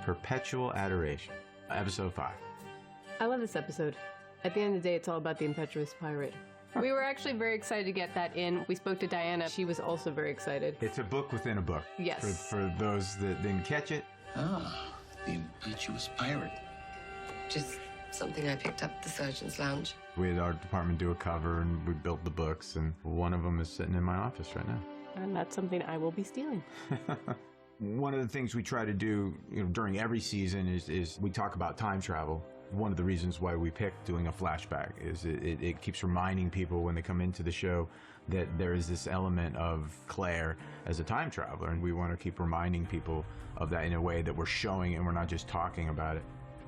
Perpetual Adoration, episode 5. I love this episode. At the end of the day, it's all about the impetuous pirate. We were actually very excited to get that in. We spoke to Diana. She was also very excited. It's a book within a book. Yes. For those that didn't catch it. Ah, the impetuous pirate. Just something I picked up at the Surgeon's Lounge. We had our department do a cover, and we built the books, and one of them is sitting in my office right now. And that's something I will be stealing. One of the things we try to do during every season is we talk about time travel. One of the reasons why we picked doing a flashback is it keeps reminding people when they come into the show that there is this element of Claire as a time traveler, and we want to keep reminding people of that in a way that we're showing and we're not just talking about it.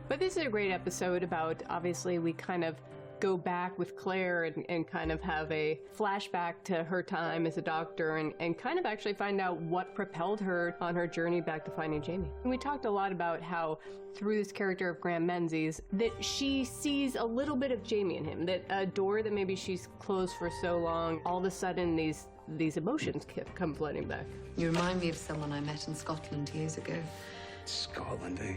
But this is a great episode about, obviously, we kind of go back with Claire and kind of have a flashback to her time as a doctor and kind of actually find out what propelled her on her journey back to finding Jamie. And we talked a lot about how through this character of Graham Menzies that she sees a little bit of Jamie in him, that a door that maybe she's closed for so long, all of a sudden these emotions come flooding back. You remind me of someone I met in Scotland years ago. Scotland, eh?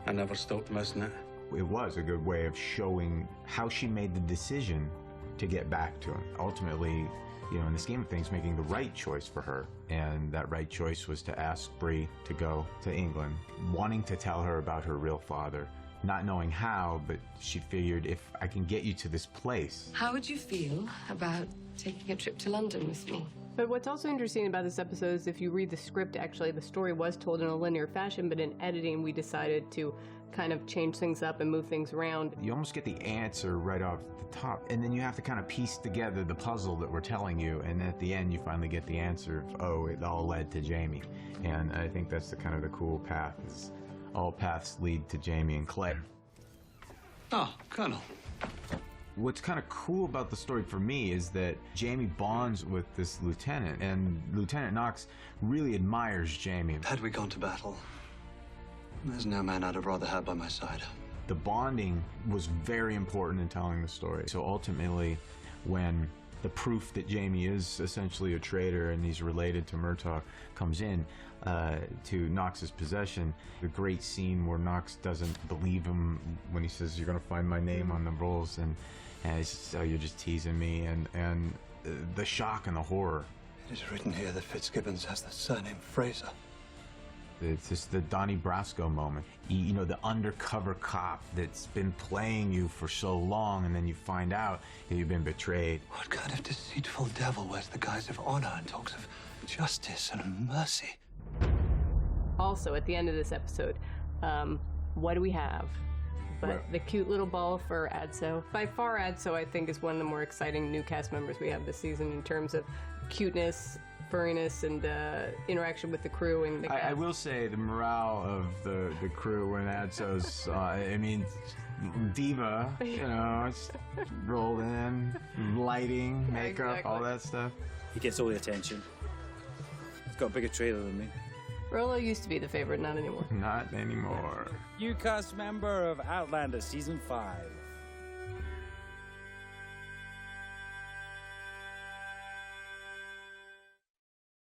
I never stopped missing it. It was a good way of showing how she made the decision to get back to him. Ultimately, in the scheme of things, making the right choice for her. And that right choice was to ask Bree to go to England, wanting to tell her about her real father, not knowing how, but she figured if I can get you to this place. How would you feel about taking a trip to London with me? But what's also interesting about this episode is if you read the script, actually, the story was told in a linear fashion, but in editing, we decided to kind of change things up and move things around. You almost get the answer right off the top, and then you have to kind of piece together the puzzle that we're telling you, and at the end, you finally get the answer of, oh, it all led to Jamie. And I think that's the kind of the cool path, is all paths lead to Jamie and Claire. Oh, Colonel. What's kind of cool about the story for me is that Jamie bonds with this lieutenant, and Lieutenant Knox really admires Jamie. Had we gone to battle, there's no man I'd have rather had by my side. The bonding was very important in telling the story. So ultimately, when the proof that Jamie is essentially a traitor and he's related to Murtaugh comes in to Knox's possession, the great scene where Knox doesn't believe him when he says, "You're going to find my name on the rolls," and he says, "Oh, you're just teasing me," and the shock and the horror. It is written here that Fitzgibbons has the surname Fraser. It's just the Donnie Brasco moment. The undercover cop that's been playing you for so long, and then you find out that you've been betrayed. What kind of deceitful devil wears the guise of honor and talks of justice and mercy? Also, at the end of this episode, what do we have? But the cute little ball for Adso. By far, Adso, I think, is one of the more exciting new cast members we have this season in terms of cuteness, furriness, and interaction with the crew and the cast. I will say the morale of the crew when Adso's, diva, it's rolled in, lighting, makeup, exactly. all that stuff. He gets all the attention. He's got a bigger trailer than me. Rolo used to be the favorite, not anymore. Not anymore. New cast member of Outlander Season 5.